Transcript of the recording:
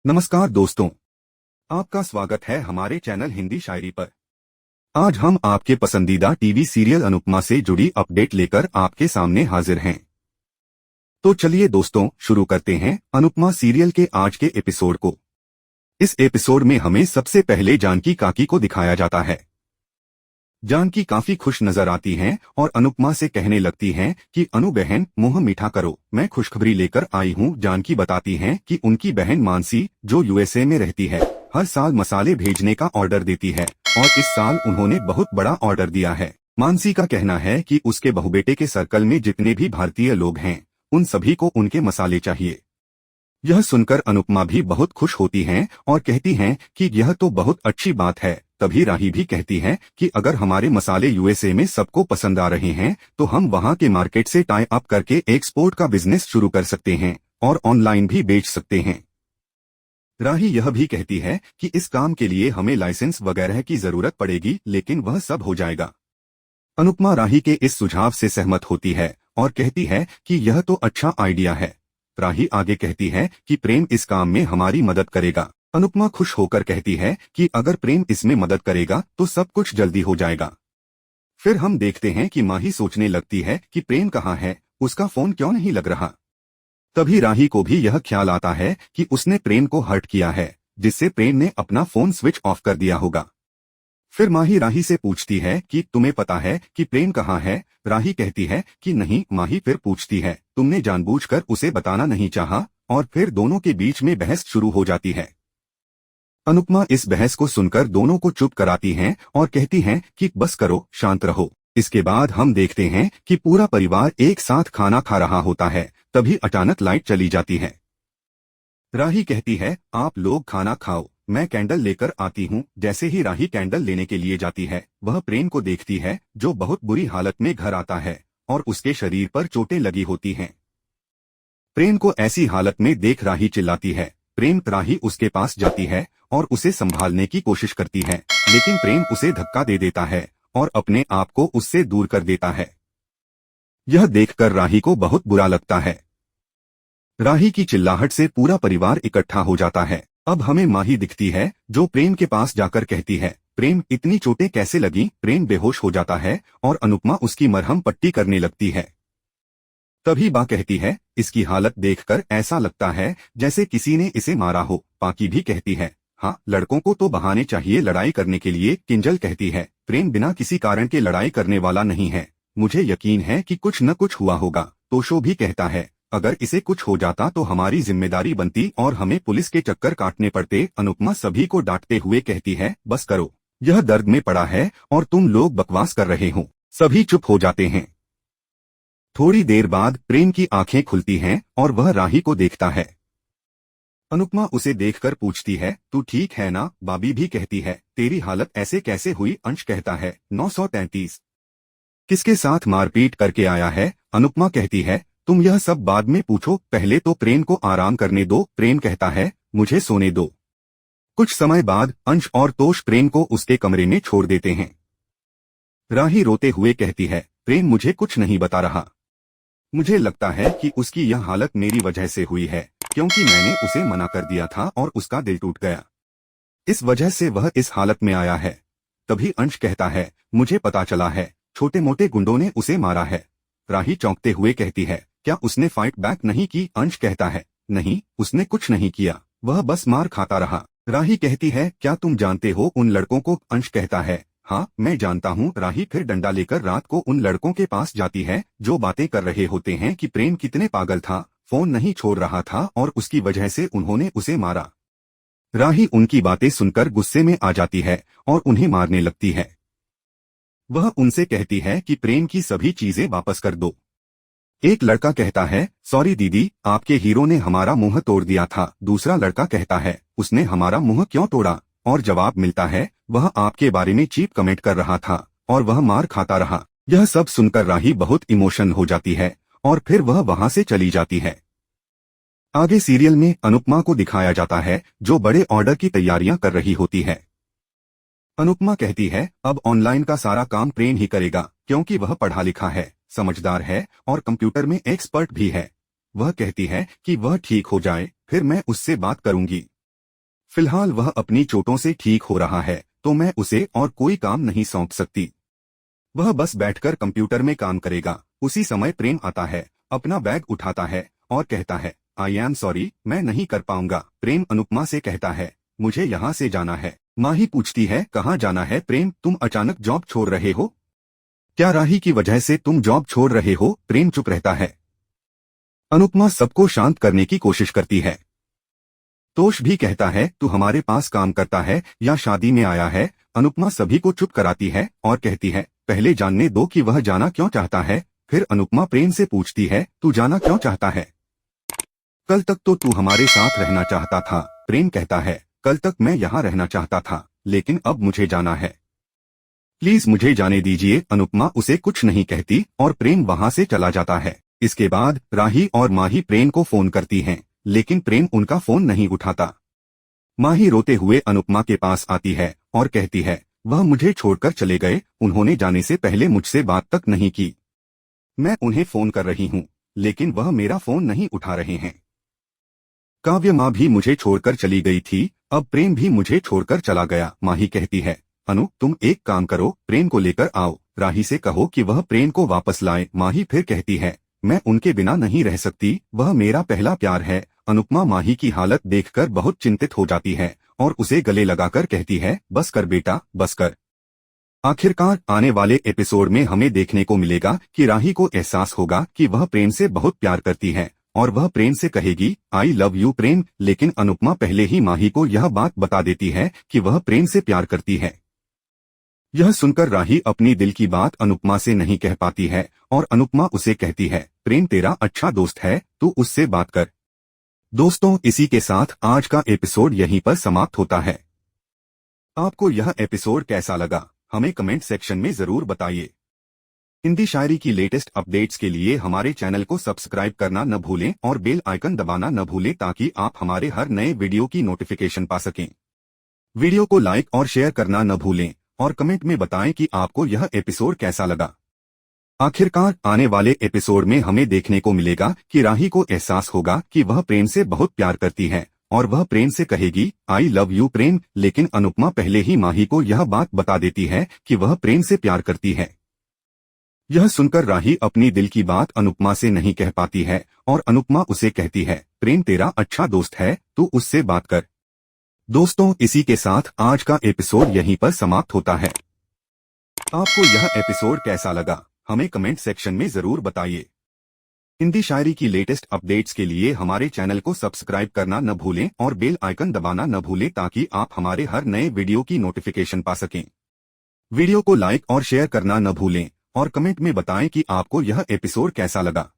नमस्कार दोस्तों, आपका स्वागत है हमारे चैनल हिंदी शायरी पर। आज हम आपके पसंदीदा टीवी सीरियल अनुपमा से जुड़ी अपडेट लेकर आपके सामने हाजिर हैं। तो चलिए दोस्तों, शुरू करते हैं अनुपमा सीरियल के आज के एपिसोड को। इस एपिसोड में हमें सबसे पहले जानकी काकी को दिखाया जाता है। जानकी काफी खुश नजर आती हैं और अनुपमा से कहने लगती हैं कि अनु बहन, मुंह मीठा करो, मैं खुशखबरी लेकर आई हूँ। जानकी बताती हैं कि उनकी बहन मानसी, जो यूएसए में रहती है, हर साल मसाले भेजने का ऑर्डर देती है और इस साल उन्होंने बहुत बड़ा ऑर्डर दिया है। मानसी का कहना है कि उसके बहुबेटे के सर्कल में जितने भी भारतीय लोग हैं, उन सभी को उनके मसाले चाहिए। यह सुनकर अनुपमा भी बहुत खुश होती हैं और कहती हैं कि यह तो बहुत अच्छी बात है। तभी राही भी कहती है कि अगर हमारे मसाले यूएसए में सबको पसंद आ रहे हैं तो हम वहां के मार्केट से टाई अप करके एक्सपोर्ट का बिजनेस शुरू कर सकते हैं और ऑनलाइन भी बेच सकते हैं। राही यह भी कहती है कि इस काम के लिए हमें लाइसेंस वगैरह की जरूरत पड़ेगी, लेकिन वह सब हो जाएगा। अनुपमा राही के इस सुझाव से सहमत होती है और कहती है कि यह तो अच्छा आइडिया है। राही आगे कहती है कि प्रेम इस काम में हमारी मदद करेगा। अनुपमा खुश होकर कहती है कि अगर प्रेम इसमें मदद करेगा तो सब कुछ जल्दी हो जाएगा। फिर हम देखते हैं कि माही सोचने लगती है कि प्रेम कहाँ है, उसका फोन क्यों नहीं लग रहा। तभी राही को भी यह ख्याल आता है कि उसने प्रेम को हर्ट किया है, जिससे प्रेम ने अपना फोन स्विच ऑफ कर दिया होगा। फिर माही राही से पूछती है कि तुम्हें पता है कि प्रेम कहाँ है। राही कहती है कि नहीं। माही फिर पूछती है, तुमने जानबूझकर उसे बताना नहीं चाहा, और फिर दोनों के बीच में बहस शुरू हो जाती है। अनुपमा इस बहस को सुनकर दोनों को चुप कराती हैं और कहती हैं कि बस करो, शांत रहो। इसके बाद हम देखते हैं कि पूरा परिवार एक साथ खाना खा रहा होता है। तभी अचानक लाइट चली जाती है। राही कहती है, आप लोग खाना खाओ, मैं कैंडल लेकर आती हूँ। जैसे ही राही कैंडल लेने के लिए जाती है, वह प्रेम को देखती है, जो बहुत बुरी हालत में घर आता है और उसके शरीर पर चोटें लगी होती हैं। प्रेम को ऐसी हालत में देख राही चिल्लाती है। प्रेम राही उसके पास जाती है और उसे संभालने की कोशिश करती है, लेकिन प्रेम उसे धक्का दे देता है और अपने आप को उससे दूर कर देता है। यह देखकर राही को बहुत बुरा लगता है। राही की चिल्लाहट से पूरा परिवार इकट्ठा हो जाता है। अब हमें माही दिखती है, जो प्रेम के पास जाकर कहती है, प्रेम इतनी चोटें कैसे लगी। प्रेम बेहोश हो जाता है और अनुपमा उसकी मरहम पट्टी करने लगती है। तभी बा कहती है, इसकी हालत देखकर ऐसा लगता है जैसे किसी ने इसे मारा हो। पाकी भी कहती है, हाँ, लड़कों को तो बहाने चाहिए लड़ाई करने के लिए। किंजल कहती है, प्रेम बिना किसी कारण के लड़ाई करने वाला नहीं है, मुझे यकीन है कि कुछ न कुछ हुआ होगा। तोशो भी कहता है, अगर इसे कुछ हो जाता तो हमारी जिम्मेदारी बनती और हमें पुलिस के चक्कर काटने पड़ते। अनुपमा सभी को डांटते हुए कहती है, बस करो, यह दर्द में पड़ा है और तुम लोग बकवास कर रहे हो। सभी चुप हो जाते हैं। थोड़ी देर बाद प्रेम की आंखें खुलती हैं और वह राही को देखता है। अनुपमा उसे देखकर पूछती है, तू ठीक है ना। बाबी भी कहती है, तेरी हालत ऐसे कैसे हुई। अंश कहता है, 933 किसके साथ मारपीट करके आया है। अनुपमा कहती है, तुम यह सब बाद में पूछो, पहले तो प्रेम को आराम करने दो। प्रेम कहता है, मुझे सोने दो। कुछ समय बाद अंश और तोष प्रेम को उसके कमरे में छोड़ देते हैं। राही रोते हुए कहती है, प्रेम मुझे कुछ नहीं बता रहा। मुझे लगता है कि उसकी यह हालत मेरी वजह से हुई है, क्योंकि मैंने उसे मना कर दिया था और उसका दिल टूट गया। इस वजह से वह इस हालत में आया है। तभी अंश कहता है, मुझे पता चला है, छोटे मोटे गुंडों ने उसे मारा है। राही चौंकते हुए कहती है, क्या उसने फाइट बैक नहीं की। अंश कहता है, नहीं, उसने कुछ नहीं किया, वह बस मार खाता रहा। राही कहती है, क्या तुम जानते हो उन लड़कों को। अंश कहता है, हाँ, मैं जानता हूँ। राही फिर डंडा लेकर रात को उन लड़कों के पास जाती है, जो बातें कर रहे होते हैं कि प्रेम कितने पागल था, फोन नहीं छोड़ रहा था और उसकी वजह से उन्होंने उसे मारा। राही उनकी बातें सुनकर गुस्से में आ जाती है और उन्हें मारने लगती है। वह उनसे कहती है कि प्रेम की सभी चीजें वापस कर दो। एक लड़का कहता है, सॉरी दीदी, आपके हीरो ने हमारा मुंह तोड़ दिया था। दूसरा लड़का कहता है, उसने हमारा मुंह क्यों तोड़ा। और जवाब मिलता है, वह आपके बारे में चीप कमेंट कर रहा था और वह मार खाता रहा। यह सब सुनकर राही बहुत इमोशन हो जाती है और फिर वह वहां से चली जाती है। आगे सीरियल में अनुपमा को दिखाया जाता है, जो बड़े ऑर्डर की तैयारियां कर रही होती है। अनुपमा कहती है, अब ऑनलाइन का सारा काम प्रेम ही करेगा, क्योंकि वह पढ़ा लिखा है, समझदार है और कंप्यूटर में एक्सपर्ट भी है। वह कहती है कि वह ठीक हो जाए, फिर मैं उससे बात करूंगी। फिलहाल वह अपनी चोटों से ठीक हो रहा है, तो मैं उसे और कोई काम नहीं सौंप सकती। वह बस बैठकर कंप्यूटर में काम करेगा। उसी समय प्रेम आता है, अपना बैग उठाता है और कहता है, आई एम सॉरी, मैं नहीं कर पाऊंगा। प्रेम अनुपमा से कहता है, मुझे यहाँ से जाना है। माही पूछती है, कहाँ जाना है प्रेम, तुम अचानक जॉब छोड़ रहे हो? क्या राही की वजह से तुम जॉब छोड़ रहे हो? प्रेम चुप रहता है। अनुपमा सबको शांत करने की कोशिश करती है। तोष भी कहता है, तू हमारे पास काम करता है या शादी में आया है? अनुपमा सभी को चुप कराती है और कहती है, पहले जानने दो कि वह जाना क्यों चाहता है। फिर अनुपमा प्रेम से पूछती है, तू जाना क्यों चाहता है? कल तक तो तू हमारे साथ रहना चाहता था। प्रेम कहता है, कल तक मैं यहाँ रहना चाहता था, लेकिन अब मुझे जाना है। प्लीज मुझे जाने दीजिए। अनुपमा उसे कुछ नहीं कहती और प्रेम वहाँ से चला जाता है। इसके बाद राही और माही प्रेम को फोन करती हैं, लेकिन प्रेम उनका फोन नहीं उठाता। माही रोते हुए अनुपमा के पास आती है और कहती है, वह मुझे छोड़कर चले गए, उन्होंने जाने से पहले मुझसे बात तक नहीं की। मैं उन्हें फोन कर रही हूँ, लेकिन वह मेरा फोन नहीं उठा रहे हैं। काव्य माँ भी मुझे छोड़कर चली गई थी, अब प्रेम भी मुझे छोड़कर चला गया। माही कहती है, अनु तुम एक काम करो, प्रेम को लेकर आओ, राही से कहो कि वह प्रेम को वापस लाए। माही फिर कहती है, मैं उनके बिना नहीं रह सकती, वह मेरा पहला प्यार है। अनुपमा माही की हालत देखकर बहुत चिंतित हो जाती है और उसे गले लगाकर कहती है, बस कर बेटा, बस कर। आखिरकार आने वाले एपिसोड में हमें देखने को मिलेगा कि राही को एहसास होगा कि वह प्रेम से बहुत प्यार करती है और वह प्रेम से कहेगी, आई लव यू प्रेम, लेकिन अनुपमा पहले ही माही को यह बात बता देती है कि वह प्रेम से प्यार करती है। यह सुनकर राही अपनी दिल की बात अनुपमा से नहीं कह पाती है और अनुपमा उसे कहती है, प्रेम तेरा अच्छा दोस्त है, तू उससे बात कर। दोस्तों, इसी के साथ आज का एपिसोड यहीं पर समाप्त होता है। आपको यह एपिसोड कैसा लगा, हमें कमेंट सेक्शन में जरूर बताइए। हिंदी शायरी की लेटेस्ट अपडेट्स के लिए हमारे चैनल को सब्सक्राइब करना न भूलें और बेल आइकन दबाना न भूलें ताकि आप हमारे हर नए वीडियो की नोटिफिकेशन पा सकें। वीडियो को लाइक और शेयर करना न भूलें और कमेंट में बताएं कि आपको यह एपिसोड कैसा लगा। आखिरकार आने वाले एपिसोड में हमें देखने को मिलेगा कि राही को एहसास होगा कि वह प्रेम से बहुत प्यार करती है और वह प्रेम से कहेगी, आई लव यू प्रेम, लेकिन अनुपमा पहले ही माही को यह बात बता देती है कि वह प्रेम से प्यार करती है। यह सुनकर राही अपनी दिल की बात अनुपमा से नहीं कह पाती है और अनुपमा उसे कहती है, प्रेम तेरा अच्छा दोस्त है, तू उससे बात कर। दोस्तों, इसी के साथ आज का एपिसोड यहीं पर समाप्त होता है। आपको यह एपिसोड कैसा लगा, हमें कमेंट सेक्शन में जरूर बताइए। हिंदी शायरी की लेटेस्ट अपडेट्स के लिए हमारे चैनल को सब्सक्राइब करना न भूलें और बेल आइकन दबाना न भूलें ताकि आप हमारे हर नए वीडियो की नोटिफिकेशन पा सकें। वीडियो को लाइक और शेयर करना न भूलें और कमेंट में बताएं कि आपको यह एपिसोड कैसा लगा।